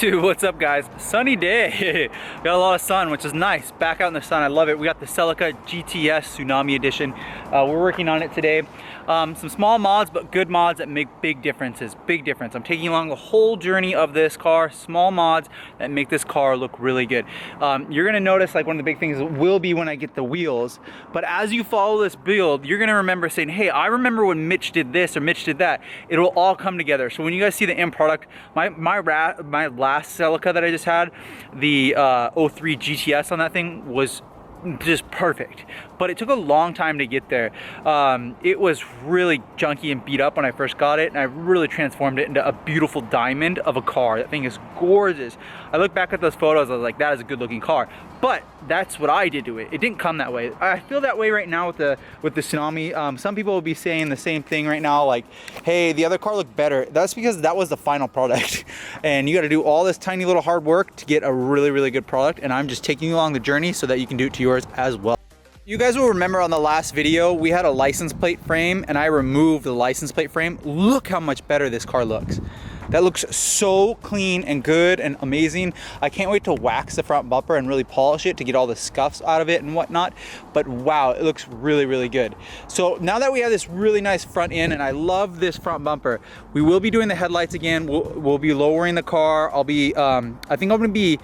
YouTube, what's up guys? Sunny day. Got a lot of sun, which is nice. Back out in the sun, I love it. We got the Celica GTS Tsunami Edition. We're working on it today. Some small mods, but good mods that make big differences. Big difference. I'm taking along the whole journey of this car. Small mods that make this car look really good. You're gonna notice like one of the big things will be when I get the wheels. But as you follow this build, you're gonna remember saying, hey, I remember when Mitch did this or Mitch did that. It'll all come together. So when you guys see the end product, my last Celica that I just had, the 03 GTS on that thing was just perfect, but it took a long time to get there. It was really junky and beat up when I first got it, and I really transformed it into a beautiful diamond of a car. That thing is gorgeous. I look back at those photos, I was like, that is a good looking car, but that's what I did to it. It didn't come that way. I feel that way right now with the Tsunami. Some people will be saying the same thing right now, like, hey, the other car looked better. That's because that was the final product, and you got to do all this tiny little hard work to get a really, really good product, and I'm just taking you along the journey so that you can do it to yours as well. You guys will remember on the last video, we had a license plate frame and I removed the license plate frame. Look how much better this car looks. That looks so clean and good and amazing. I can't wait to wax the front bumper and really polish it to get all the scuffs out of it and whatnot. But wow, it looks really, really good. So now that we have this really nice front end, and I love this front bumper, we will be doing the headlights again. We'll be lowering the car. I'll be, I think I'm gonna be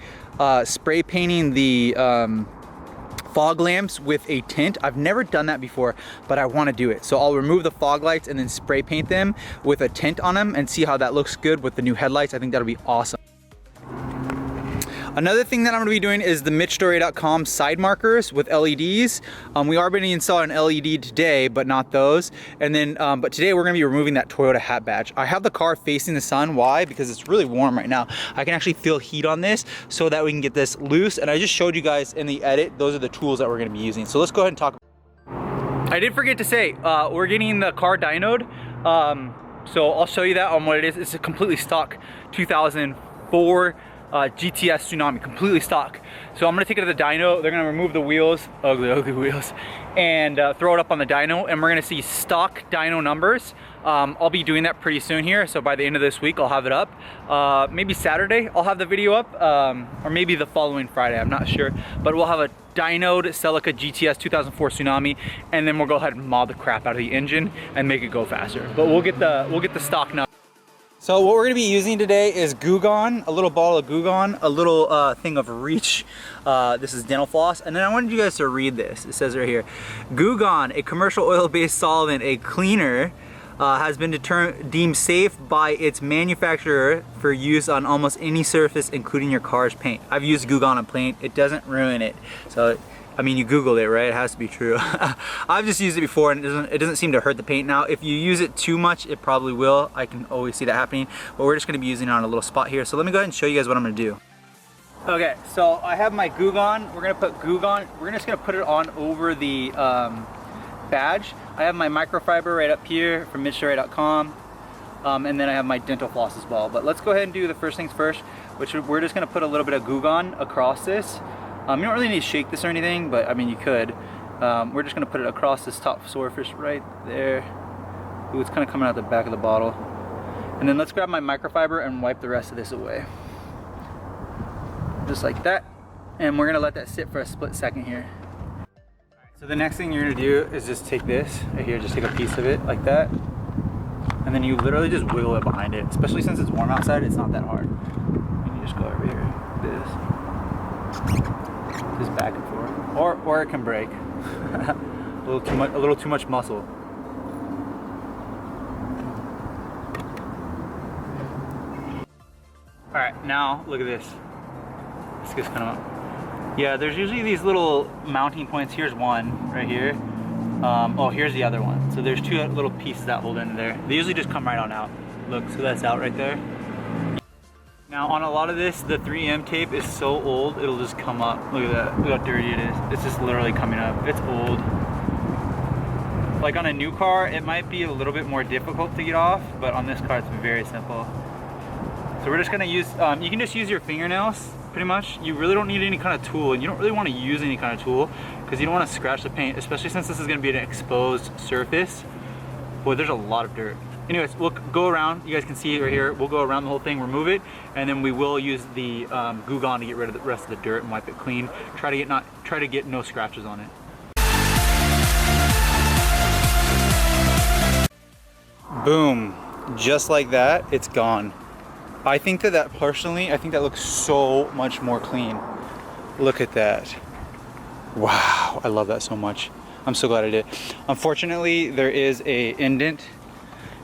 spray painting the fog lamps with a tint. I've never done that before, but I want to do it. So I'll remove the fog lights and then spray paint them with a tint on them and see how that looks good with the new headlights. I think that'll be awesome. Another thing that I'm going to be doing is the MITCHDORE.com side markers with LEDs. We are going to install an LED today, but not those. And then, but today we're going to be removing that Toyota hat badge. I have the car facing the sun. Why? Because it's really warm right now. I can actually feel heat on this so that we can get this loose. And I just showed you guys in the edit, those are the tools that we're going to be using. So let's go ahead and talk. I did forget to say, we're getting the car dynoed. So I'll show you that on what it is. It's a completely stock 2004 GTS Tsunami, completely stock. So I'm gonna take it to the dyno. They're gonna remove the wheels, ugly wheels, and throw it up on the dyno, and we're gonna see stock dyno numbers. I'll be doing that pretty soon here, so by the end of this week I'll have it up. Maybe Saturday I'll have the video up, or maybe the following Friday, I'm not sure. But we'll have a dynoed Celica GTS 2004 Tsunami, and then we'll go ahead and mod the crap out of the engine and make it go faster. But we'll get the stock number. So what we're gonna be using today is Goo Gone, a little bottle of Goo Gone, a little thing of Reach. This is dental floss, and then I wanted you guys to read this. It says right here, Goo Gone, a commercial oil-based solvent, a cleaner, has been deemed safe by its manufacturer for use on almost any surface, including your car's paint. I've used Goo Gone on paint. It doesn't ruin it. So, I mean, you Googled it, right? It has to be true. I've just used it before, and it doesn't seem to hurt the paint. Now, if you use it too much, it probably will. I can always see that happening, but we're just gonna be using it on a little spot here. So let me go ahead and show you guys what I'm gonna do. Okay, so I have my Goo Gone. We're gonna put Goo Gone. We're just gonna put it on over the badge. I have my microfiber right up here from MITCHDORE.com, and then I have my dental floss as well. But let's go ahead and do the first things first, which we're just gonna put a little bit of Goo Gone across this. You don't really need to shake this or anything, but I mean, you could. We're just gonna put it across this top surface right there. Ooh, it's kind of coming out the back of the bottle. And then let's grab my microfiber and wipe the rest of this away. Just like that. And we're gonna let that sit for a split second here. So the next thing you're gonna do is just take this right here, just take a piece of it like that. And then you literally just wiggle it behind it. Especially since it's warm outside, it's not that hard. And you just go over here, this. Just back and forth, or it can break. a little too much muscle. All right, now look at this. This gets kind of, yeah. There's usually these little mounting points. Here's one right here. Oh, here's the other one. So there's two little pieces that hold into there. They usually just come right on out. Look, so that's out right there. Now on a lot of this, the 3M tape is so old, it'll just come up. Look at that, look how dirty it is. It's just literally coming up, it's old. Like on a new car, it might be a little bit more difficult to get off, but on this car, it's very simple. So we're just gonna use, you can just use your fingernails, pretty much. You really don't need any kind of tool, and you don't really wanna use any kind of tool, because you don't wanna scratch the paint, especially since this is gonna be an exposed surface. Boy, there's a lot of dirt. Anyways, we'll go around. You guys can see it right here. We'll go around the whole thing, remove it, and then we will use the Goo Gone to get rid of the rest of the dirt and wipe it clean. Try to get no scratches on it. Boom, just like that, it's gone. I think that personally, I think that looks so much more clean. Look at that. Wow, I love that so much. I'm so glad I did. Unfortunately, there is a indent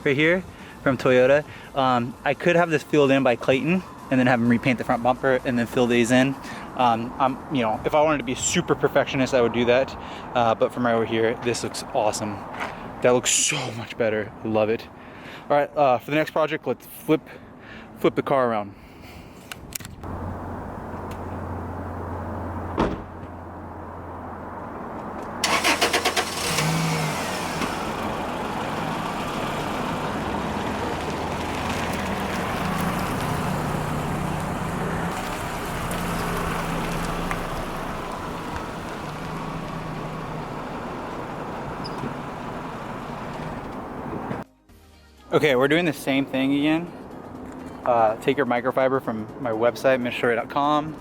right here from Toyota. I could have this filled in by Clayton and then have him repaint the front bumper and then fill these in. You know, if I wanted to be super perfectionist, I would do that. But from right over here, this looks awesome. That looks so much better. Love it. All right, for the next project, let's flip the car around. Okay, we're doing the same thing again. Take your microfiber from my website, MITCHDORE.com,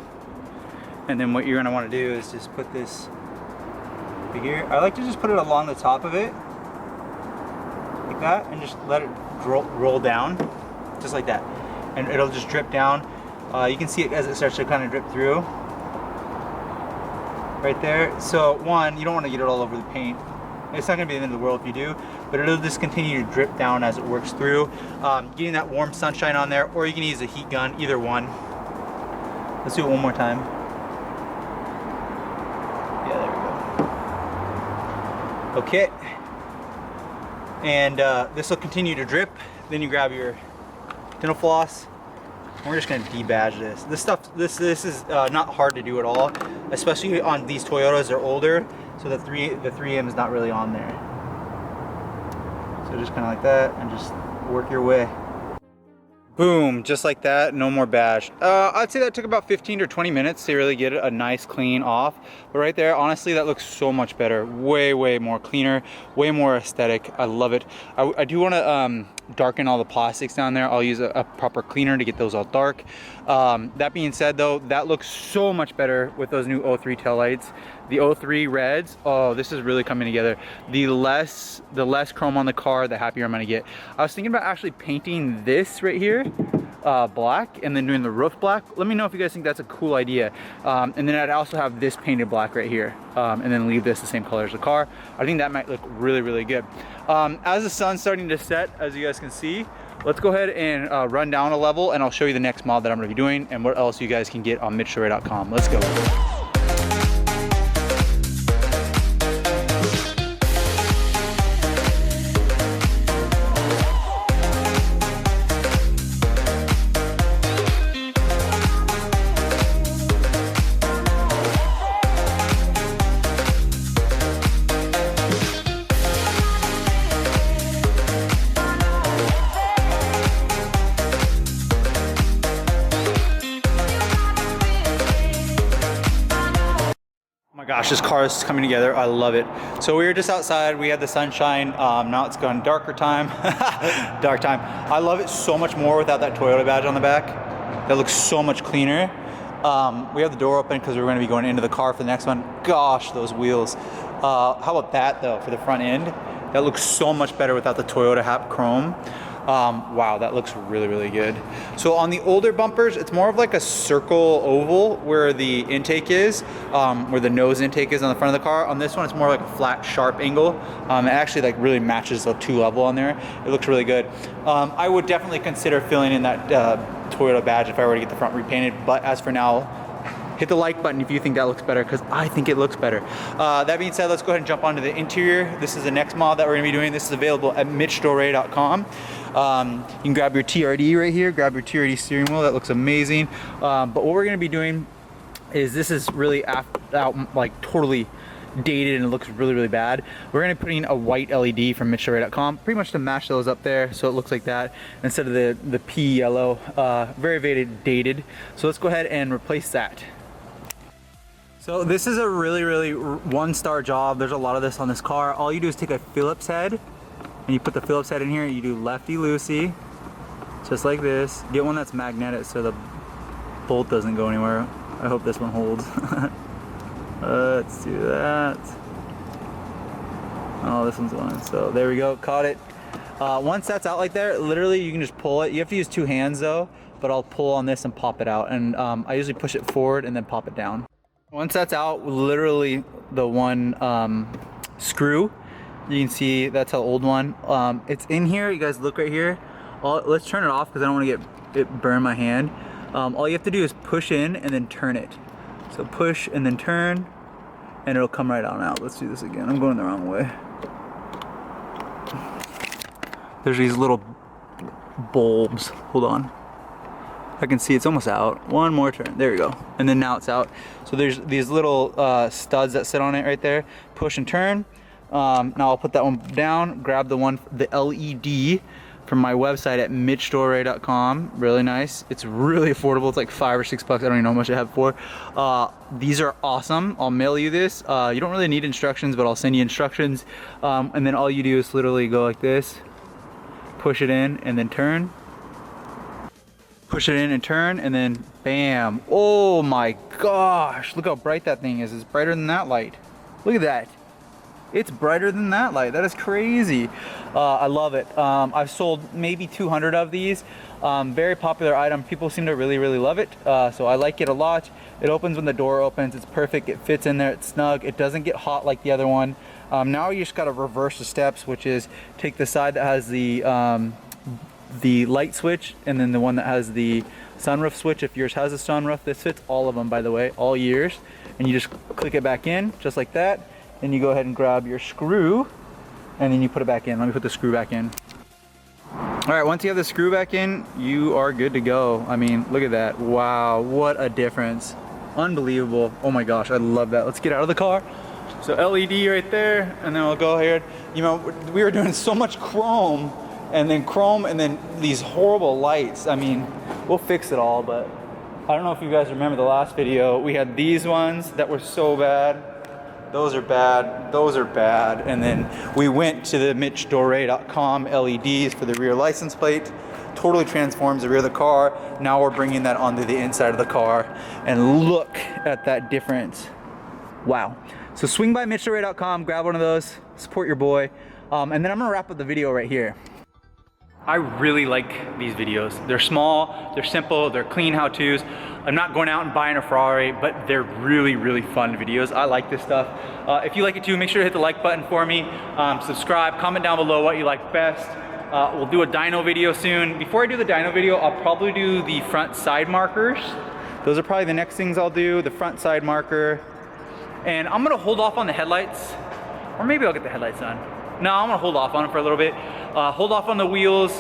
and then what you're gonna want to do is just put this here. I like to just put it along the top of it, like that, and just let it roll down, just like that, and it'll just drip down. You can see it as it starts to kind of drip through, right there. So one, you don't want to get it all over the paint. It's not gonna be the end of the world if you do, but it'll just continue to drip down as it works through. Getting that warm sunshine on there, or you can use a heat gun, either one. Let's do it one more time. Yeah, there we go. Okay. And this will continue to drip. Then you grab your dental floss, and we're just gonna debadge this. This stuff, this is not hard to do at all, especially on these Toyotas. They're older, so the 3M is not really on there. So just kind of like that, and just work your way. Boom, just like that, no more badge. I'd say that took about 15 to 20 minutes to really get a nice clean off. But right there, honestly, that looks so much better. Way, way more cleaner, way more aesthetic. I love it. I do want to darken all the plastics down there. I'll use a proper cleaner to get those all dark. That being said though, that looks so much better with those new 03 taillights. The 03 reds, oh, this is really coming together. The less chrome on the car, the happier I'm gonna get. I was thinking about actually painting this right here black and then doing the roof black. Let me know if you guys think that's a cool idea. And then I'd also have this painted black right here, and then leave this the same color as the car. I think that might look really, really good. As the sun's starting to set, as you guys can see, let's go ahead and run down a level, and I'll show you the next mod that I'm gonna be doing and what else you guys can get on MITCHDORE.com. Let's go. Gosh, this car is coming together. I love it. So we were just outside. We had the sunshine. Now it's gone darker time. Dark time. I love it so much more without that Toyota badge on the back. That looks so much cleaner. We have the door open because we're going to be going into the car for the next one. Gosh, those wheels. How about that though for the front end? That looks so much better without the Toyota Hap Chrome. Wow, that looks really, really good. So on the older bumpers, it's more of like a circle oval where the intake is, where the nose intake is on the front of the car. On this one, it's more like a flat, sharp angle. It actually like really matches the 2 level on there. It looks really good. I would definitely consider filling in that Toyota badge if I were to get the front repainted, but as for now, hit the like button if you think that looks better, because I think it looks better. That being said, let's go ahead and jump onto the interior. This is the next mod that we're gonna be doing. This is available at MITCHDORE.com. You can grab your TRD right here, grab your TRD steering wheel. That looks amazing. But what we're gonna be doing is, this is really out like totally dated and it looks really, really bad. We're gonna put in a white LED from MITCHDORE.com, pretty much to match those up there, so it looks like that instead of the pea yellow. Very, very dated. So let's go ahead and replace that. So this is a really, really 1-star job. There's a lot of this on this car. All you do is take a Phillips head and you put the Phillips head in here, and you do lefty-loosey, just like this. Get one that's magnetic so the bolt doesn't go anywhere. I hope this one holds. Let's do that. Oh, this one's on. So there we go, caught it. Once that's out like there, literally you can just pull it. You have to use 2 hands though, but I'll pull on this and pop it out. And I usually push it forward and then pop it down. Once that's out, literally the one screw, you can see that's the old one. It's in here, you guys look right here. Let's turn it off because I don't want to get it burn my hand. All you have to do is push in and then turn it. So push and then turn, and it'll come right on out. Let's do this again. I'm going the wrong way. There's these little bulbs. Hold on. I can see it's almost out. One more turn. There we go. And then now it's out. So there's these little studs that sit on it right there. Push and turn. Now I'll put that one down. Grab the LED from my website at MITCHDORE.com. Really nice. It's really affordable. It's like $5 or $6. I don't even know how much I have for. These are awesome. I'll mail you this. You don't really need instructions, but I'll send you instructions. And then all you do is literally go like this. Push it in and then turn. Push it in and turn, and then bam. Oh my gosh. Look how bright that thing is. It's brighter than that light. Look at that. It's brighter than that light. That is crazy. I love it. I've sold maybe 200 of these. Very popular item. People seem to really love it. So I like it a lot. It opens when the door opens. It's perfect. It fits in there. It's snug. It doesn't get hot like the other one. Now you just got to reverse the steps, which is take the side that has the light switch, and then the one that has the sunroof switch. If yours has a sunroof, this fits all of them, by the way, all years. And you just click it back in, just like that. Then you go ahead and grab your screw, and then you put it back in. Let me put the screw back in. All right, once you have the screw back in, you are good to go. I mean, look at that. Wow, what a difference. Unbelievable. Oh my gosh, I love that. Let's get out of the car. So LED right there, and then we'll go here. You know, we were doing so much chrome, and then these horrible lights. I mean, we'll fix it all, but I don't know if you guys remember the last video. We had these ones that were so bad. Those are bad, those are bad. And then we went to the MITCHDORE.com LEDs for the rear license plate. Totally transforms the rear of the car. Now we're bringing that onto the inside of the car. And look at that difference. Wow. So swing by MITCHDORE.com, grab one of those, support your boy. And then I'm gonna wrap up the video right here. I really like these videos. They're small, they're simple, they're clean how-tos. I'm not going out and buying a Ferrari, but they're really fun videos. I like this stuff. If you like it too, make sure to hit the like button for me. Subscribe, comment down below what you like best. We'll do a dyno video soon. Before I do the dyno video, I'll probably do the front side markers. Those are probably the next things I'll do, the front side marker. And I'm gonna hold off on the headlights, or maybe I'll get the headlights on. No, I'm gonna hold off on it for a little bit. Hold off on the wheels,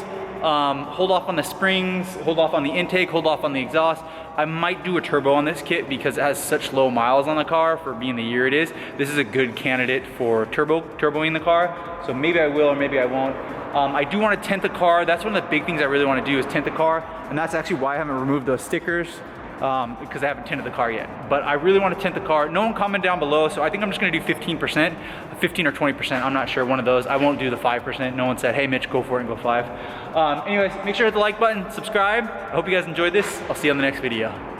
hold off on the springs, hold off on the intake, hold off on the exhaust. I might do a turbo on this kit because it has such low miles on the car for being the year it is. This is a good candidate for turboing the car. So maybe I will or maybe I won't. I do want to tint the car. That's one of the big things I really want to do is tint the car. And that's actually why I haven't removed those stickers. Because I haven't tinted the car yet. But I really want to tint the car. No one comment down below, so I think I'm just gonna do 15%, 15 or 20%, I'm not sure, one of those. I won't do the 5%. No one said, hey Mitch, go for it and go 5. Anyways, make sure to hit the like button, subscribe. I hope you guys enjoyed this. I'll see you on the next video.